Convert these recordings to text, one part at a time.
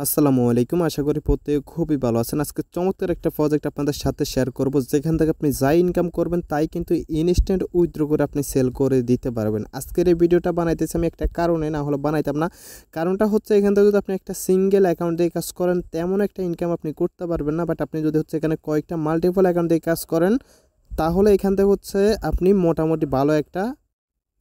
আসসালামু আলাইকুম। আশা করি প্রত্যেকে খুবই ভালো আছেন। আজকে চমৎকার একটা প্রজেক্ট আপনাদের সাথে শেয়ার করব, যেখান থেকে আপনি যাই ইনকাম করবেন তাই কিন্তু ইনস্ট্যান্ট উইথড্র করে আপনি সেল করে দিতে পারবেন। আজকের এই ভিডিওটা বানাইতেছি আমি একটা কারণে, না হলে বানাইতাম না। কারণটা হচ্ছে এখান থেকে যদি আপনি একটা সিঙ্গেল অ্যাকাউন্ট দিয়ে কাজ করেন তেমন একটা ইনকাম আপনি করতে পারবেন না, বাট আপনি যদি হচ্ছে এখানে কয়েকটা মাল্টিপল অ্যাকাউন্ট দিয়ে কাজ করেন তাহলে এখান থেকে হচ্ছে আপনি মোটামুটি ভালো একটা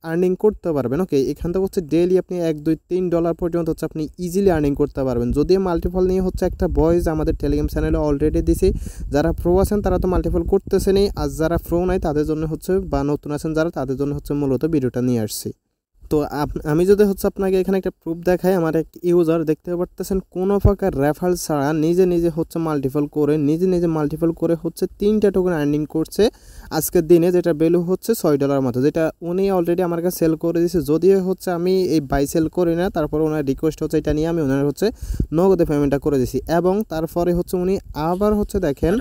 আর্নিং করতে পারবেন। ওকে, এখান থেকে হচ্ছে ডেইলি আপনি $1, $2, $3 পর্যন্ত হচ্ছে আপনি ইজিলি আর্নিং করতে পারবেন। যদিও মাল্টিপল নিয়ে হচ্ছে একটা ভয়েস আমাদের টেলিগ্রাম চ্যানেলে অলরেডি দিছি। যারা প্রো আছেন তারা তো মাল্টিপল করতেছেনই, আর যারা প্রো নাই তাদের জন্য হচ্ছে, বা নতুন আছেন যারা, তাদের জন্য হচ্ছে মূলত ভিডিওটা নিয়ে আসছি। তো আমি যদি হচ্ছে আপনাকে এখানে একটা প্রুফ দেখাই, আমার এক ইউজার দেখতে পারতেছেন কোনো প্রকার রেফারেল ছাড়া নিজে নিজে হচ্ছে মাল্টিপল করে হচ্ছে 3টা টোকেন আর্নিং করছে আজকের দিনে, যেটা ভ্যালু হচ্ছে $6 মতো, যেটা উনি অলরেডি আমার কাছে সেল করে দিয়েছে। যদিও হচ্ছে আমি এই বাই সেল করি না, তারপর ওনার রিকোয়েস্ট হচ্ছে এটা নিয়ে আমি ওনার হচ্ছে নগদে পেমেন্টটা করে দিয়েছি। এবং তারপরে হচ্ছে উনি আবার হচ্ছে দেখেন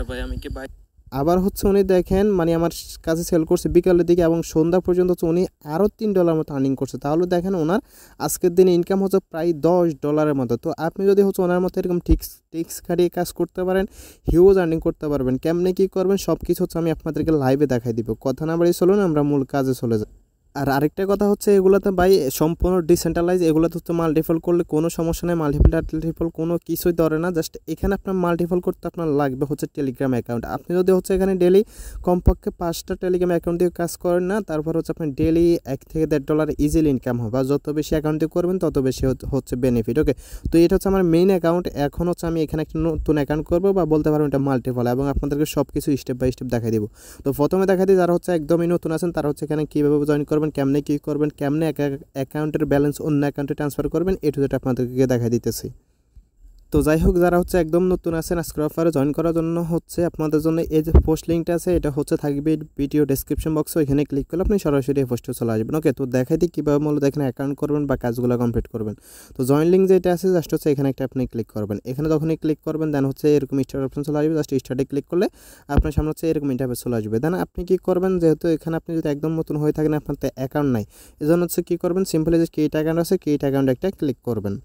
উনি দেখেন মানে আমার কাছে সেল করছে বিকালের দিকে, এবং সন্ধ্যা পর্যন্ত হচ্ছে উনি আরও $3 মতো আর্নিং করছে। তাহলে দেখেন ওনার আজকের দিনে ইনকাম হচ্ছে প্রায় $10 মতো। তো আপনি যদি হচ্ছে ওনার মতো এরকম টিক্স খাটিয়ে কাজ করতে পারেন, হিউজ আর্নিং করতে পারবেন। কেমনে কী করবেন সব কিছু হচ্ছে আমি আপনাদেরকে লাইভে দেখাই দিব। কথা না বাড়িয়ে চলুন আমরা মূল কাজে চলে যাই। আর আরেকটা কথা হচ্ছে, এগুলোতে ভাই সম্পূর্ণ ডিসেন্ট্রালাইজ, এগুলোতে হচ্ছে মাল্টিপল করলে কোনো সমস্যা নেই, মাল্টিপল কোনো কিছুই ধরে না। জাস্ট এখানে আপনার মাল্টিপল করতে আপনার লাগবে হচ্ছে টেলিগ্রাম অ্যাকাউন্ট। আপনি যদি হচ্ছে এখানে ডেলি কমপক্ষে 5টা টেলিগ্রাম অ্যাকাউন্ট দিয়ে কাজ করেন না, তারপর হচ্ছে আপনার ডেলি $1 থেকে $1.5 ইজিলি ইনকাম হবে। আর যত বেশি অ্যাকাউন্ট দিয়ে করবেন তত বেশি হচ্ছে বেনিফিট। ওকে, তো এটা হচ্ছে আমার মেইন অ্যাকাউন্ট। এখন হচ্ছে আমি এখানে একটা নতুন অ্যাকাউন্ট করবো, বা বলতে পারবো এটা মাল্টিপল, এবং আপনাদেরকে সব কিছু স্টেপ বাই স্টেপ দেখাই দিব। তো প্রথমে দেখা দিই যারা হচ্ছে একদমই নতুন আছেন তারা হচ্ছে এখানে কীভাবে জয়েন করবেন, কেমনে কী করবেন, কেমনে অ্যাকাউন্টের ব্যালেন্স অন্য অ্যাকাউন্টে ট্রান্সফার করবেন, এটা আপনাদেরকে দেখা দিতেছি। তো যাই হোক, যারা হচ্ছে একদম নতুন আছেন আজকের অফারে জয়েন করার জন্য হচ্ছে আপনাদের জন্য এই যে পোস্ট লিঙ্কটা আছে, এটা হচ্ছে থাকবে ভিডিও ডেসক্রিপশন বক্সে, ওইখানে ক্লিক করলে আপনি সরাসরি এই পোস্টে চলে আসবেন। ওকে, তো দেখাই দিই কীভাবে মূলত এখানে অ্যাকাউন্ট করবেন বা কাজগুলো কমপ্লিট করবেন। তো জয়েন লিঙ্ক যেটা আছে জাস্ট হচ্ছে এখানে একটা আপনি ক্লিক করবেন। এখানে যখনই ক্লিক করবেন দেন হচ্ছে এরকম স্টার্ট অপশন চলে আসবে। জাস্ট স্টার্টে ক্লিক করলে আপনার সামনে হচ্ছে এরকম ইন্টারফেস চলে আসবে। দেন আপনি কী করবেন, যেহেতু এখানে আপনি যদি একদম নতুন হয়ে থাকেন, আপনার তো অ্যাকাউন্ট নাই, এজন্য হচ্ছে কী করবেন, সিম্পলি যে ক্রিয়েট অ্যাকাউন্ট আছে ক্রিয়েট অ্যাকাউন্ট একটা ক্লিক করবেন।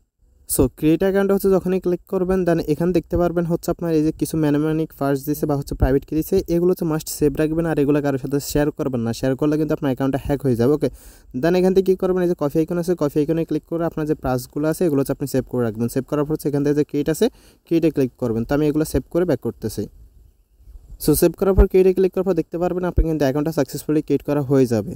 সো ক্রিয়েট অ্যাকাউন্ট হচ্ছে যখনই ক্লিক করবেন দেন এখানে দেখতে পারবেন হচ্ছে আপনার এই যে কিছু ম্যানুম্যানিক ফার্স্ট দিছে বা হচ্ছে প্রাইভেট কি দিছে, এগুলো হচ্ছে মাস্ট সেভ রাখবেন, আর এগুলো কারোর সাথে শেয়ার করবেন না। শেয়ার করলে কিন্তু আপনার অ্যাকাউন্টটা হ্যাক হয়ে যাবে। ওকে, দেন এখান থেকে কী করবেন, এই যে কফি আইকন আছে, কফি আইকনে ক্লিক করে আপনার যে প্রাইসগুলো আছে এগুলো হচ্ছে আপনি সেভ করে রাখবেন। সেভ করার পর হচ্ছে এখান থেকে যে ক্রিয়েট আছে ক্রিয়েটে ক্লিক করবেন। তো আমি এগুলো সেভ করে ব্যাক করতেছি। সো সেভ করার পর ক্রিয়েটে ক্লিক করার পর দেখতে পারবেন আপনার কিন্তু অ্যাকাউন্টটা সাকসেসফুলি ক্রিয়েট করা হয়ে যাবে।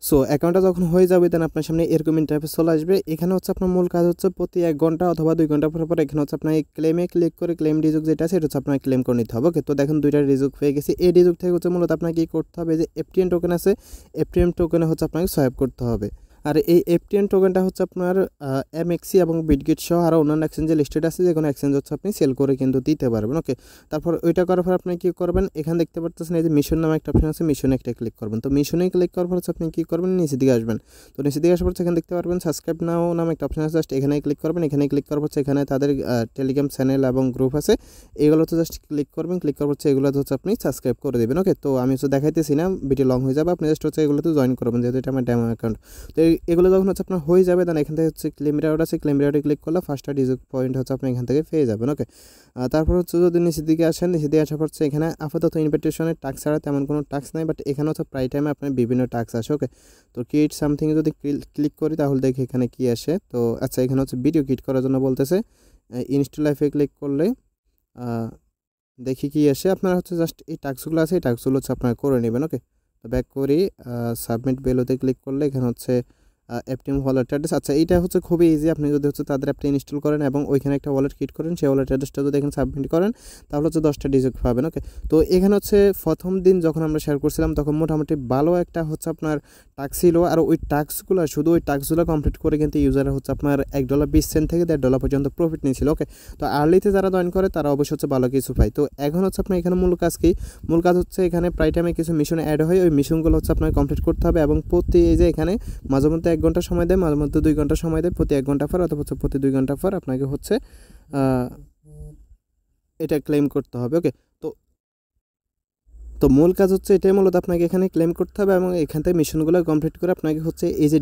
সো অ্যাকাউন্টটা যখন হয়ে যাবে দেন আপনার সামনে এরকম ইন্টারফেস চলে আসবে। এখানে হচ্ছে আপনার মূল কাজ হচ্ছে প্রতি 1 ঘন্টা অথবা 2 ঘন্টা পর এখানে হচ্ছে আপনার এই ক্লেমে ক্লিক করে ক্লেম রিজুক যেটা আছে এটা হচ্ছে আপনার ক্লেম করে নিতে হবে। ওকে, তো দেখেন 2টা রিজুক পেয়ে গেছি। এই রিজুক থেকে হচ্ছে মূলত আপনাকে কী করতে হবে, যে এফটিএন টোকেন আছে, এফটিএম টোকেনে হচ্ছে আপনাকে সোয়াইপ করতে হবে। আর এই এফটিএন টোকেনটা হচ্ছে আপনার এমএক্সি এবং বিটগেট সহ আরও অন্যান্য এক্সচেঞ্জে লিস্টেড আছে, যে কোনো এক্সচেঞ্জ হচ্ছে আপনি সেল করে কিন্তু দিতে পারবেন। ওকে, তারপর ওইটা করার পর আপনি কী করবেন, এখানে দেখতে পাচ্ছেন এই যে মিশন নামে একটা অপশন আছে, মিশনে একটা ক্লিক করবেন। তো মিশনে ক্লিক করার পর হচ্ছে আপনি কী করবেন, নিচে দিকে আসবেন। তো নিচে দিকে আসার পর এখানে দেখতে পারবেন সাবস্ক্রাইব নাও নামে একটা অপশন আছে, জাস্ট এখানে ক্লিক করবেন। এখানে ক্লিক করার পর এখানে তাদের টেলিগ্রাম চ্যানেল এবং গ্রুপ আছে, এগুলো হচ্ছে জাস্ট ক্লিক করবেন। ক্লিক করার পর এগুলো হচ্ছে আপনি সাবস্ক্রাইব করে দেবেন। ওকে, তো আমি হচ্ছে দেখাইতেছি না, ভিডিও লং হয়ে যাবে, আপনি জাস্ট হচ্ছে এগুলোতে জয়েন করবেন, যেহেতু এটা আমার ডেমো অ্যাকাউন্ট। তো এগুলো যখন হচ্ছে আপনার হয়ে যাবে দেন এখান থেকে হচ্ছে ক্লেম রিওয়ার্ড আছে, ক্লেম রিওয়ার্ডে ক্লিক করলে ফার্স্টটা রিজুক পয়েন্ট হচ্ছে আপনি এখান থেকে পেয়ে যাবেন। ওকে, তারপর হচ্ছে যদি নিচের দিকে আসেন, নিচের দিকে আসার পর এখানে আপাতত ইনভিটেশনের টাস্ক ছাড়া তেমন কোনো টাস্ক নাই, বাট এখানে হচ্ছে প্রায় টাইমে আপনার বিভিন্ন টাস্ক আসে। ওকে, তো ক্রিয়েট সামথিং যদি ক্লিক করি তাহলে দেখি এখানে কি আসে। তো আচ্ছা, এখানে হচ্ছে ভিডিও ক্রিয়েট করার জন্য বলতেছে, ইনস্টল লাইফে ক্লিক করলে দেখি কি আসে। আপনারা হচ্ছে জাস্ট এই টাস্কগুলো আছে, এই টাস্কগুলো হচ্ছে আপনারা করে নেবেন। ওকে, তো ব্যাক করি, সাবমিট বেলোতে ক্লিক করলে এখানে হচ্ছে এফটিএম ওয়ালেট অ্যাড্রেস। আচ্ছা, এইটা হচ্ছে খুবই ইজি। আপনি যদি হচ্ছে তাদের অ্যাপটা ইনস্টল করেন এবং ওইখানে একটা ওয়ালেট ক্রিয়েট করেন, সেই ওয়ালেট অ্যাড্রেসটা যদি এখানে সাবমিট করেন তাহলে হচ্ছে 10টা ডিজিট পাবেন। ওকে, তো এখানে হচ্ছে প্রথম দিন যখন আমরা শেয়ার করছিলাম তখন মোটামুটি ভালো একটা হচ্ছে আপনার টাস্ক ছিল, আর ওই টাস্কগুলো শুধু ওই টাস্কগুলো কমপ্লিট করে কিন্তু ইউজারে হচ্ছে আপনার $1.20 থেকে $1.5 পর্যন্ত প্রফিট নিয়েছিল। ওকে, তো আর্লিতে যারা জয়েন করে তারা অবশ্যই হচ্ছে ভালো কিছু পায়। তো এখন হচ্ছে আপনার এখানে মূল কাজ কি, মূল কাজ হচ্ছে এখানে প্রায় টাইমে কিছু মিশন অ্যাড হয়, ওই মিশনগুলো হচ্ছে আপনার কমপ্লিট করতে হবে, এবং প্রতি এই যে এখানে মাঝে মধ্যে 1 ঘন্টা সময় দেয়, মাঝে মধ্যে 2 ঘন্টা সময় দেয়, প্রতি 1 ঘন্টা পর অথবা হচ্ছে প্রতি 2 ঘন্টা পর আপনাকে হচ্ছে এটা ক্লেম করতে হবে। ওকে, তো তো মূল কাজ হচ্ছে এটাই, মূলত আপনাকে এখানে ক্লেম করতে হবে এবং এখান থেকে মিশনগুলো কমপ্লিট করে আপনাকে হচ্ছে এই যে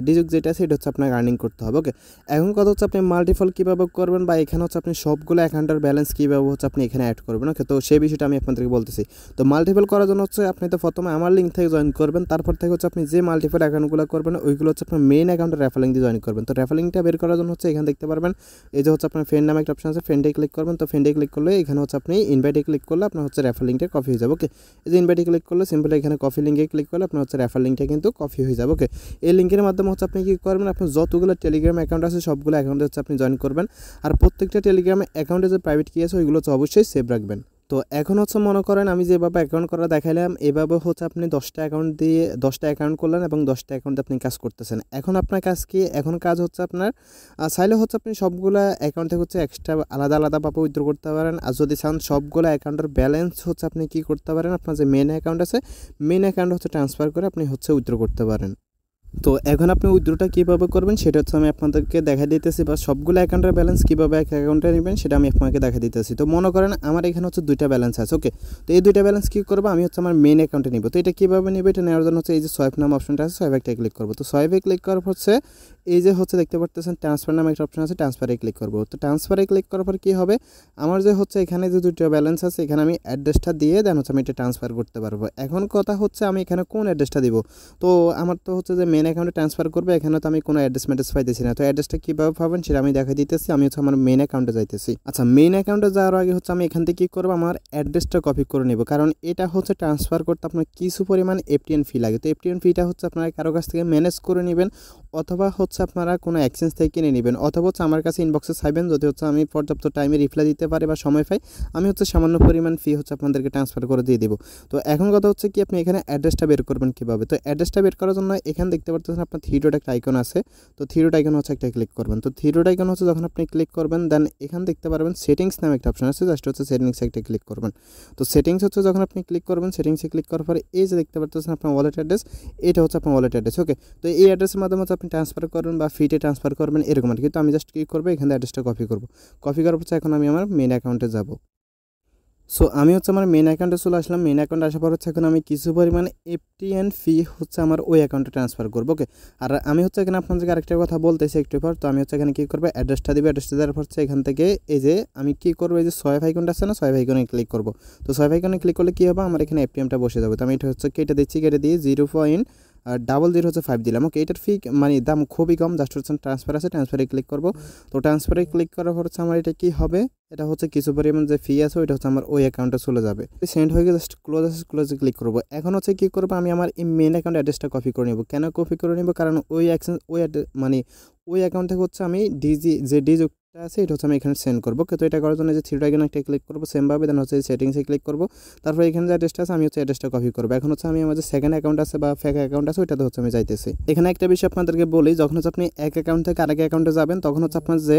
ডিজুক যেটা আছে এটা হচ্ছে আপনাকে আর্নিং করতে হবে। ওকে, এখন কথা হচ্ছে আপনি মাল্টিপল কীভাবে করবেন বা এখানে হচ্ছে আপনি সবগুলো অ্যাকাউন্টের ব্যালেন্স কীভাবে হচ্ছে আপনি এখানে অ্যাড করবেন। ওকে, তো সেই বিষয়টা আমি আপনাদেরকে বলতেছি। তো মাল্টিপল করার জন্য হচ্ছে আপনি তো প্রথমে আমার লিঙ্ক থেকে জয়েন করবেন, তারপর থেকে হচ্ছে আপনি যে মাল্টিপল অ্যাকাউন্টগুলো করবেন ওইগুলো হচ্ছে আপনার মেইন অ্যাকাউন্টের রেফার লিঙ্ক দিয়ে জয়েন করবেন। তো রেফার লিঙ্কটা বের করার জন্য হচ্ছে এখানে দেখতে পারবেন এই যে হচ্ছে আপনার ফ্রেন্ড নামে একটা অপশন আছে, ফ্রেন্ডে ক্লিক করবেন। তো ফ্রেন্ডে ক্লিক করলে এখানে হচ্ছে আপনি ইনভাইটে ক্লিক করলে আপনার হচ্ছে রেফার লিঙ্কটা কপি হয়ে যাবে। ওকে, এই যে ইনভাইটে ক্লিক করলে সিম্পলি এখানে কপি লিঙ্কে ক্লিক করলে আপনার হচ্ছে রেফার লিঙ্কটা কিন্তু কপি হয়ে যাবে। ওকে, এই লিঙ্কের মাধ্যমে হচ্ছে আপনি কী করবেন, আপনার যতগুলো টেলিগ্রাম অ্যাকাউন্ট আছে সবগুলো অ্যাকাউন্টে হচ্ছে আপনি জয়েন করবেন। আর প্রত্যেকটা টেলিগ্রাম অ্যাকাউন্টে যে প্রাইভেট কি আছে ওইগুলো হচ্ছে অবশ্যই সেভ রাখবেন। তো এখন হচ্ছে মনে করেন আমি যেভাবে অ্যাকাউন্ট করা দেখাইলাম এভাবে হচ্ছে আপনি 10টা অ্যাকাউন্ট দিয়ে 10টা অ্যাকাউন্ট করলেন এবং 10টা অ্যাকাউন্টে আপনি কাজ করতেছেন। এখন আপনার কাজ কি, এখন কাজ হচ্ছে আপনার চাইলে হচ্ছে আপনি সবগুলো অ্যাকাউন্ট থেকে হচ্ছে এক্সট্রা আলাদা আলাদাভাবে উইথড্র করতে পারেন। আর যদি চান সবগুলো অ্যাকাউন্টের ব্যালেন্স হচ্ছে আপনি কী করতে পারেন, আপনার যে মেন অ্যাকাউন্ট আছে মেন অ্যাকাউন্ট হচ্ছে ট্রান্সফার করে আপনি হচ্ছে উইথড্র করতে পারেন। তো এখন আপনি উইথড্রটা কীভাবে করবেন সেটা হচ্ছে আমি আপনাদেরকে দেখা দিতেছি, বা সবগুলো অ্যাকাউন্টের ব্যালেন্স কীভাবে এক অ্যাকাউন্টে নেবেন সেটা আমি আপনাকে দেখা দিতেছি। তো মনে করেন আমার এখানে হচ্ছে 2টা ব্যালেন্স আছে। ওকে, তো এই 2টা ব্যালেন্স কী করবো, আমি হচ্ছে আমার মেন অ্যাকাউন্টে নিব। তো এটা কীভাবে নেবে, এটা নেওয়ার জন্য হচ্ছে এই যে সোয়াইপ নাম অপশনটা আছে, সোয়াইপে একটা ক্লিক করবো। তো সোয়াইপে ক্লিক করার হচ্ছে এই যে হচ্ছে দেখতে পারতেছেন ট্রান্সফার নামে একটা অপশন আছে, ট্রান্সফারে ক্লিক করবো। তো ট্রান্সফারে ক্লিক করার পর কী হবে, আমার যে হচ্ছে এখানে যে 2টা ব্যালেন্স আছে এখানে আমি অ্যাড্রেসটা দিয়ে দেন হচ্ছে আমি এটা ট্রান্সফার করতে পারবো। এখন কথা হচ্ছে আমি এখানে কোন অ্যাড্রেসটা দিব। তো আমার তো হচ্ছে যে মেন অ্যাকাউন্টে ট্রান্সফার করবে, এখানে তো আমি কোনো অ্যাড্রেস পাইতেছি না। তো অ্যাড্রেসটা কীভাবে পাবেন সেটা আমি দেখা দিতেছি। আমি হচ্ছে আমার মেন অ্যাকাউন্টে যাইতেছি। আচ্ছা, মেন অ্যাকাউন্টে যাওয়ার আগে হচ্ছে আমি এখান থেকে কী করবো, আমার অ্যাড্রেসটা কপি করে নেব, কারণ এটা হচ্ছে ট্রান্সফার করতে আপনার কিছু পরিমাণ এফটিএন ফি লাগে। তো এফটিএন ফিটা হচ্ছে আপনারা কারো কাছ থেকে ম্যানেজ করে নেবেন, অথবা হচ্ছে আপনারা কোনো এক্সচেঞ্জ থেকে কিনে নেবেন, অথবা হচ্ছে আমার কাছে ইনবক্সে চাইবেন, যদি হচ্ছে আমি পর্যাপ্ত টাইমে রিপ্লাই দিতে পারি বা সময় পাই আমি হচ্ছে সামান্য পরিমাণ ফি হচ্ছে আপনাদেরকে ট্রান্সফার করে দিয়ে দেবো। তো এখন কথা হচ্ছে কি, আপনি এখানে অ্যাড্রেসটা বের করবেন কীভাবে। তো অ্যাড্রেসটা বের করার জন্য এখানে দেখতে পাচ্ছেন আপনার থ্রি ডট একটা আইকন আছে। তো থ্রি ডট আইকন হচ্ছে একটা ক্লিক করবেন। তো থ্রি ডট আইকন হচ্ছে যখন আপনি ক্লিক করবেন দেন এখানে দেখতে পারবেন সেটিংস নামে একটা অপশন আছে, জাস্ট হচ্ছে সেটিংসে একটা ক্লিক করবেন। তো সেটিংস হচ্ছে যখন আপনি ক্লিক করবেন, সেটিংসে ক্লিক করার পরে এই যে দেখতে পাচ্ছেন আপনার ওয়ালেট অ্যাড্রেস, এটা হচ্ছে আপনার ওয়ালেট অ্যাড্রেস। ওকে, তো এই অ্যাড্রেসের মাধ্যমে হচ্ছে আপনি ট্রান্সফার করবেন বা ফিটে ট্রান্সফার করবেন এরকম আর কি। তো আমি জাস্ট কী করবো, এখানে অ্যাড্রেসটা কপি করবো। কপি করার পর এখন আমি আমার মেন অ্যাকাউন্টে যাব। সো আমি হচ্ছে আমার মেন অ্যাকাউন্টে চলে আসলাম। মেন অ্যাকাউন্টে আসার পর হচ্ছে এখন আমি কিছু পরিমাণ এফটিএন ফি হচ্ছে আমার ওই অ্যাকাউন্টে ট্রান্সফার করবো। ওকে, আর আমি হচ্ছে এখানে আপনাদেরকে আরেকটা কথা বলতেছি একটু পর। তো আমি হচ্ছে এখানে কী করবো, অ্যাড্রেসটা দিবে, অ্যাড্রেসটা দেওয়ার পর হচ্ছে এখান থেকে এই যে আমি কী করবো, এই যে সোয়াইপ আইকনটা আছে না, সোয়াইপ আইকনে ক্লিক করবো। তো সোয়াইপ আইকনে ক্লিক করলে কী হবে, আমার এখানে এফটিএমটা বসে যাবে। তো আমি এটা হচ্ছে কেটে দিচ্ছি, কেটে দিয়ে 0.00 দিলাম। ওকে, এটার ফি মানে দাম খুবই কম, জাস্ট হচ্ছে ট্রান্সফার আছে, ট্রান্সফারে ক্লিক করবো। তো ট্রান্সফারে ক্লিক করার পর হচ্ছে আমার এটা কী হবে, এটা হচ্ছে কিছু পরিমাণ যে ফি আছে ওইটা হচ্ছে আমার ওই অ্যাকাউন্টে চলে যাবে। সেন্ড হয়ে গেলে জাস্ট ক্লোজে ক্লিক করবো। এখন হচ্ছে কী করবো, আমি আমার এই মেন অ্যাকাউন্ট অ্যাড্রেসটা কপি করে নেব। কেন কপি করে নেব, কারণ ওই মানে ওই অ্যাকাউন্ট থেকে হচ্ছে আমি ডিজিটা আছে এটা হচ্ছে আমি এখানে সেন্ড করবো। তো এটা করার জন্য যে থ্রি ডট একটা ক্লিক করবো, সেমভাবে দেন হচ্ছে সেটিংসে ক্লিক করবো। তারপর এখানে যে অ্যাড্রেসটা আছে আমি হচ্ছে অ্যাড্রেসটা কপি করবো। এখন হচ্ছে আমি আমার যে সেকেন্ড অ্যাকাউন্ট আছে বা ফেক অ্যাকাউন্ট আছে ওইটাতে হচ্ছে আমি যাইতেছি। এখানে একটা বিষয় আপনাদেরকে বলি, যখন হচ্ছে আপনি এক অ্যাকাউন্ট থেকে আরেক অ্যাকাউন্টে যাবেন তখন হচ্ছে আপনার যে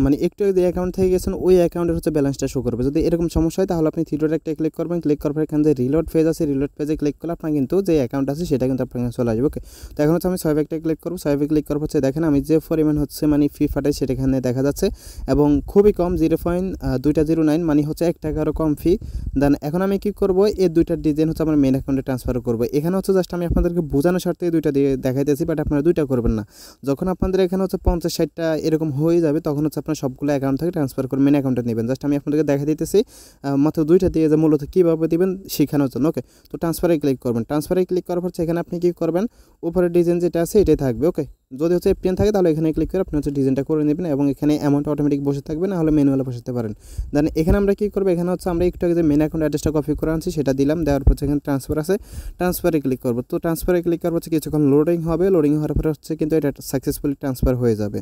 মানে একটু যে অ্যাকাউন্ট থেকে গেছেন ওই অ্যাকাউন্টের হচ্ছে ব্যালেন্সটা শো করবে। যদি এরকম সমস্যা হয় তাহলে আপনি থ্রি ডট একটা ক্লিক করবেন, ক্লিক করার পর এখানে যে রিলোড পেজ আছে রিলোড পেজে ক্লিক করলে আপনার কিন্তু যে অ্যাকাউন্ট আছে সেটা কিন্তু আপনার চলে আসবে। ওকে, তো এখন হচ্ছে আমি সোয়াইপ একটা ক্লিক করবো। সোয়াইপে ক্লিক করার হচ্ছে দেখেন আমি যে পরিমাণ হচ্ছে মানে ফি ফাটাই সেটা এখানে দেখা যাচ্ছে এবং খুবই কম, 0.209 মানে হচ্ছে 1 টাকারও কম ফি। দেন এখন আমি কী করবো, এই 2টা ডিজাইন হচ্ছে আমার মেন অ্যাকাউন্টে ট্রান্সফার করবো। এখানে হচ্ছে জাস্ট আমি আপনাদেরকে বোঝানোর স্বার্থে এই 2টা দিয়ে দেখাইতেছি, বাট আপনারা 2টা করবেন না। যখন আপনাদের এখানে হচ্ছে 50-60টা এরকম হয়ে যাবে তখন হচ্ছে আপনার সবগুলো অ্যাকাউন্ট থেকে ট্রান্সফার করে মেন অ্যাকাউন্টে নেবেন। জাস্ট আমি আপনাদেরকে দেখা দিতেছি মাত্র 2টা দিয়ে যে মূলত কীভাবে দেবেন শেখানোর জন্য। ওকে, তো ট্রান্সফারে ক্লিক করবেন। ট্রান্সফারে ক্লিক করার পর এখানে আপনি কী করবেন, উপরে ডিজাইন যেটা আছে এটাই থাকবে। ওকে, যদি হচ্ছে এফটিএন থাকে তাহলে এখানে ক্লিক করে আপনি হচ্ছে ডিজাইনটা করে নেবেন এবং এখানে অ্যামাউন্ট অটোমেটিক বসে থাকবে, না হলে ম্যানুয়ালে বসাতে পারেন। দেন এখানে আমরা কী করবো, এখানে হচ্ছে আমরা একটু আগে যে মেন অ্যাকাউন্ট অ্যাড্রেসটা কপি করে আনছি সেটা দিলাম, দেওয়ার পর এখানে ট্রান্সফার আছে, ট্রান্সফারে ক্লিক করবো। তো ট্রান্সফারে ক্লিক করার হচ্ছে কিছুক্ষণ লোডিং হবে, লোডিং হওয়ার পরে হচ্ছে কিন্তু এটা সাকসেসফুলি ট্রান্সফার হয়ে যাবে।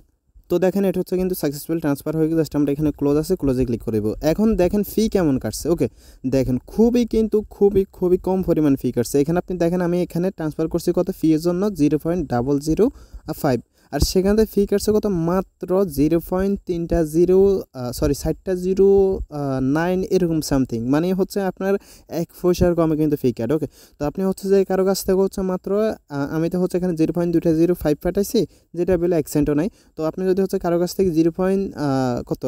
তো দেখেন এটা হচ্ছে কিন্তু সাকসেসফুল ট্রান্সফার হয়ে গেছে। জাস্ট আমরা এখানে ক্লোজ আছে, ক্লোজে ক্লিক করব। এখন দেখেন ফি কেমন কাটছে। ওকে, দেখেন খুবই কম পরিমাণ ফি কাটছে। এখানে আপনি দেখেন আমি এখানে ট্রান্সফার করছি কত, ফি এর জন্য 0.005 আর সেখান থেকে ফি কাটছে কত, মাত্র 0.6009 এরকম সামথিং, মানে হচ্ছে আপনার 1 পয়সার কমে কিন্তু ফি কাট। ওকে, তো আপনি হচ্ছে যে কারো কাছ থেকে হচ্ছে মাত্র আমি তো হচ্ছে এখানে 0.205 পাঠাইছি, যেটা বলে 1 সেন্টও নাই। তো আপনি যদি হচ্ছে কারো কাছ থেকে কত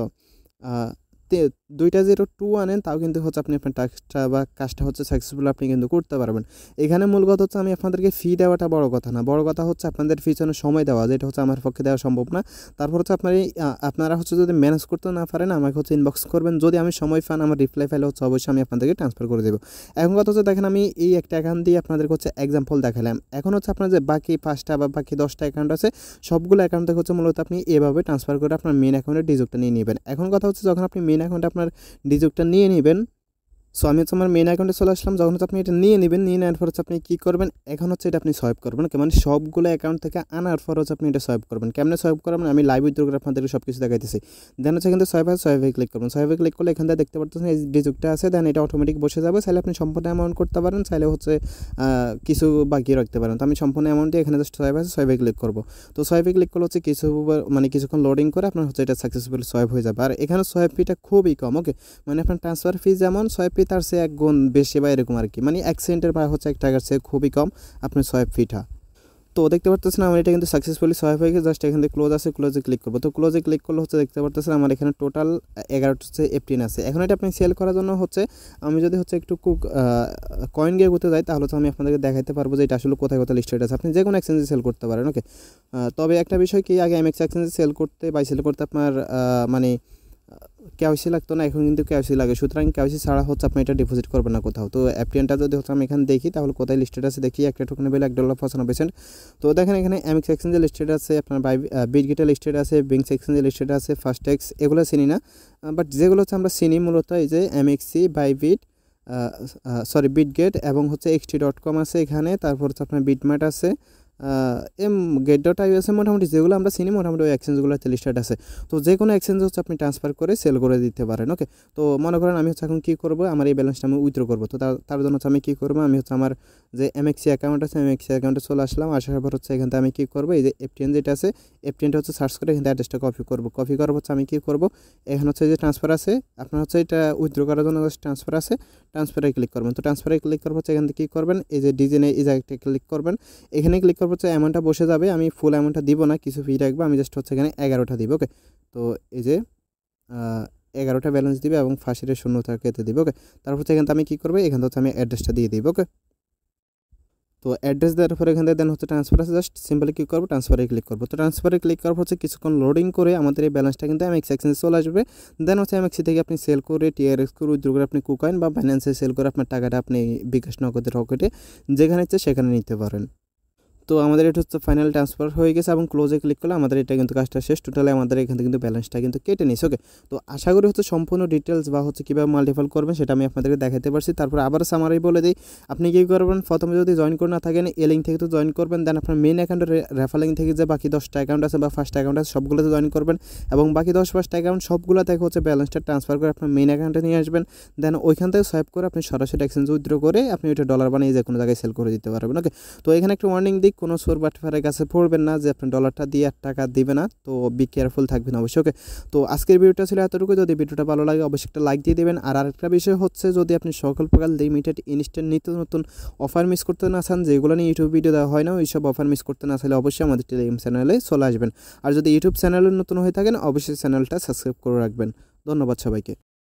2টা 0 2 আনেন তাও কিন্তু হচ্ছে আপনি আপনার টাস্কটা বা কাজটা হচ্ছে সাকসেসফুল আপনি কিন্তু করতে পারবেন। এখানে মূল কথা হচ্ছে আমি আপনাদেরকে ফি দেওয়াটা বড় কথা না, বড় কথা হচ্ছে আপনাদের পিছনে সময় দেওয়া, যেটা হচ্ছে আমার পক্ষে দেওয়া সম্ভব না। তারপর হচ্ছে আপনারা হচ্ছে যদি ম্যানেজ করতে না পারেন আমাকে হচ্ছে ইনবক্স করবেন, যদি আমি সময় পান আমার রিপ্লাই ফাইলে হচ্ছে অবশ্যই আমি আপনাদেরকে ট্রান্সফার করে দেবো। এখন কথা হচ্ছে দেখেন আমি এই একটা অ্যাকাউন্ট দিয়ে আপনাদেরকে হচ্ছে এক্সাম্পল দেখালাম। এখন হচ্ছে আপনার যে বাকি 5টা বা বাকি 10টা অ্যাকাউন্ট আছে সবগুলো অ্যাকাউন্ট থেকে হচ্ছে মূলত আপনি এভাবে ট্রান্সফার করে আপনার মেন অ্যাকাউন্টে ডিজুকটা নিয়ে নেবেন। এখন কথা হচ্ছে যখন আপনি মেন অ্যাকাউন্টে আপনার ডিজুকটা নিয়ে নেবেন, সো আমি হচ্ছে আমার মেন অ্যাকাউন্টে চলে আসলাম। যখন হচ্ছে আপনি এটা নিয়ে নেবেন, নিয়ে নেওয়ার পর হচ্ছে আপনি কী করবেন, এখন হচ্ছে এটা আপনি সোয়াইপ করবেন, মানে সবগুলো অ্যাকাউন্ট থেকে আনার পর হচ্ছে আপনি এটা সোয়াইপ করবেন। কেমনে সোয়াইপ করবেন আমি লাইভ উইথড্র করে আপনাদেরকে সব কিছু দেখাইতেছি। দেন হচ্ছে কিন্তু সোয়াইপে ক্লিক করবেন। সোয়াইপে ক্লিক করলে এখান থেকে দেখতে পাচ্ছেন এই ডিজুকটা আছে, দেন এটা অটোমেটিক বসে যাবে। চাইলে আপনি সম্পূর্ণ অ্যামাউন্ট করতে পারেন, চাইলে হচ্ছে কিছু বাকি রাখতে পারেন। তো আমি সম্পূর্ণ অ্যামাউন্টে এখানে জাস্ট সোয়াইপে ক্লিক করবো। তো সোয়াইপে ক্লিক করলে হচ্ছে কিছুক্ষণ লোডিং করে আপনার হচ্ছে এটা সাকসেসফুল সোয়াইপ হয়ে যাবে। আর এখানে সোয়াইপ ফিটা খুবই কম, ওকে, মানে আপনার ট্রান্সফার ফি যেমন সোয়াইপ ফি তার চেয়ে 1 গুণ বেশি বা এরকম আর কি, মানে 1 সেন্টের বা হচ্ছে 1 টাকার চেয়ে খুবই কম আপনার সোয়াইপ ফিটা। তো দেখতে পারতেছেন আমার এটা কিন্তু সাকসেসফুলি সোয়াইপ হয়ে গেছে। জাস্ট এখান থেকে ক্লোজ আছে, ক্লোজে ক্লিক করবো। তো ক্লোজে ক্লিক করলে হচ্ছে দেখতে পারতেছেন আমার এখানে টোটাল 11টা হচ্ছে এফটিন আছে। এখন এটা আপনি সেল করার জন্য হচ্ছে আমি যদি হচ্ছে একটু কয়েন গিয়ে করতে যাই তাহলে তো আমি আপনাদেরকে দেখাতে পারবো যে এটা আসলে কোথায় কোথায় লিস্টেড আছে। আপনি যে কোনো এক্সচেঞ্জে সেল করতে পারেন, ওকে। তবে একটা বিষয় কি, আগে এমএক্স এক্সচেঞ্জে সেল করতে আপনার মানে কেওয়াইসি লাগতো না, এখন কিন্তু কেওয়াইসি লাগে। সুতরাং কেওয়াইসি ছাড়া হচ্ছে আপনি এটা ডিপোজিট করবেন না কোথাও। তো এফটিএনটা যদি হচ্ছে আমি এখানে দেখি তাহলে কোথায় লিস্টেড আছে দেখি, একটা টোকেনের বেলা $1.95। তো দেখেন এখানে এমএক্স এক্সচেঞ্জে লিস্টেড আছে, আপনার বিটগেটে লিস্টেড আছে, বিংস এক্সচেঞ্জে লিস্টেড আছে, ফাস্টেক্স, এগুলো চিনি না। বাট যেগুলো হচ্ছে আমরা চিনি মূলত এই যে এমএক্সি, বাইবিট, বিটগেট এবং হচ্ছে xt.com আছে এখানে। তারপর হচ্ছে আপনার বিটমার্ট আছে, গেট.আই আছে। মোটামুটি যেগুলো আমরা চিনি মোটামুটি ওই এক্সচেঞ্জগুলোতে লিস্টেড আছে। তো যে কোনো এক্সচেঞ্জ হচ্ছে আপনি ট্রান্সফার করে সেল করে দিতে পারেন, ওকে। তো মনে করেন আমি হচ্ছে এখন কী করবো, আমার এই ব্যালেন্সটা আমি উইথড্র করবো। তো তার জন্য হচ্ছে আমি কী করবো, আমি হচ্ছে আমার যে এমএক্সি অ্যাকাউন্ট আছে এমএক্সি অ্যাকাউন্টে চলে আসলাম। আসার পর হচ্ছে এখান থেকে আমি কী করবো, এই যে এফটিএন যেটা আছে এফটিএনটা হচ্ছে সার্চ করে এখান থেকে অ্যাড্রেসটা কপি করবো। কপি করার হচ্ছে আমি কী করবো, এখানে হচ্ছে যে ট্রান্সফার আছে আপনার হচ্ছে এটা উইথড্র করার জন্য ট্রান্সফার আছে, ট্রান্সফারে ক্লিক করবেন। তো ট্রান্সফারে ক্লিক করবো হচ্ছে এখান থেকে কী করবেন, এই যে ডিজাইনে এই জায়গাটা ক্লিক করবেন। এখানে ক্লিক করবো হচ্ছে অ্যামাউন্টটা বসে যাবে। আমি ফুল অ্যামাউন্টটা দিব না, কিছু ফি রাখবো, আমি জাস্ট হচ্ছে এখানে 11টা দিব, ওকে। তো এই যে 11টা ব্যালেন্স দিবে এবং ফাঁসির শূন্যতা কেটে দিবে, ওকে। তারপর হচ্ছে এখানে আমি কী করবো, এখানে হচ্ছে আমি অ্যাড্রেসটা দিয়ে দিব, ওকে। তো অ্যাড্রেস দেওয়ার পরে এখান থেকে দেন হচ্ছে ট্রান্সফার আছে, জাস্ট সিম্পলি ক্লিক করবো, ট্রান্সফারে ক্লিক করবো। তো ট্রান্সফারে ক্লিক করার হচ্ছে কিছুক্ষণ লোডিং করে আমাদের এই ব্যালেন্সটা কিন্তু এমএক্স এক্সচেঞ্জে চলে আসবে। দেন হচ্ছে এমএক্সি থেকে আপনি সেল করে টিআরএক্স করে উইথড্র করে আপনি কুকয়েন বা বাইন্যান্সে সেল করে আপনার টাকাটা আপনি বিকাশ নগদের রকেটে যেখানে ইচ্ছে সেখানে নিতে পারেন। তো আমাদের এটা হচ্ছে ফাইনাল ট্রান্সফার হয়ে গেছে এবং ক্লোজে ক্লিক করলে আমাদের এটা কিন্তু কাজটা শেষ। টোটালি আমাদের এখান থেকে কিন্তু ব্যালেন্সটা কিন্তু কেটে নিস, ওকে। তো আশা করি হচ্ছে সম্পূর্ণ ডিটেলস বা হচ্ছে কীভাবে মাল্টিপল করবেন সেটা আমি আপনাদেরকে দেখাতে পারছি। তারপর আবার সামারি বলে দিই, আপনি কী করবেন, প্রথমে যদি জয়েন করে না থাকেন এই লিঙ্ক থেকে তো জয়েন করবেন। দেন আপনার মেন অ্যাকাউন্টের রেফার লিঙ্ক থেকে যে বাকি 10টা অ্যাকাউন্ট আছে বা ফার্স্ট অ্যাকাউন্ট আছে সবগুলোতে জয়েন করবেন এবং বাকি 10-5টা অ্যাকাউন্ট সবগুলো থেকে হচ্ছে ব্যালেন্সটা ট্রান্সফার করে আপনার মেন অ্যাকাউন্টে নিয়ে আসবেন। দেন ওইখান থেকে সোয়াইপ করে আপনি সরাসরি এক্সচেঞ্জ উইথড্র করে আপনি ওইটা ডলার বানিয়ে যে কোনো জায়গায় সেল করে দিতে পারবেন, ওকে। তো এখানে একটা ওয়ার্নিং দিক, কোনো সোর বাটফারের কাছে পড়বেন না যে আপনি ডলারটা দিয়ে 8 টাকা দিবে না, তো বি কেয়ারফুল থাকবেন অবশ্যই, ওকে। তো আজকের ভিডিওটা ছিল এতটুকু। যদি ভিডিওটা ভালো লাগে অবশ্যই একটা লাইক দিয়ে দেবেন। আর আরেকটা বিষয় হচ্ছে, যদি আপনি সকল প্রকার লিমিটেড ইনস্ট্যান্ট নিত্য নতুন অফার মিস করতে না চান, যেগুলো নিয়ে ইউটিউব ভিডিও দেওয়া হয় না, ওই সব অফার মিস করতে না চাইলে অবশ্যই আমাদের টেলিগ্রাম চ্যানেলে চলে আসবেন। আর যদি ইউটিউব চ্যানেলে নতুন হয়ে থাকেন অবশ্যই চ্যানেলটা সাবস্ক্রাইব করে রাখবেন। ধন্যবাদ সবাইকে।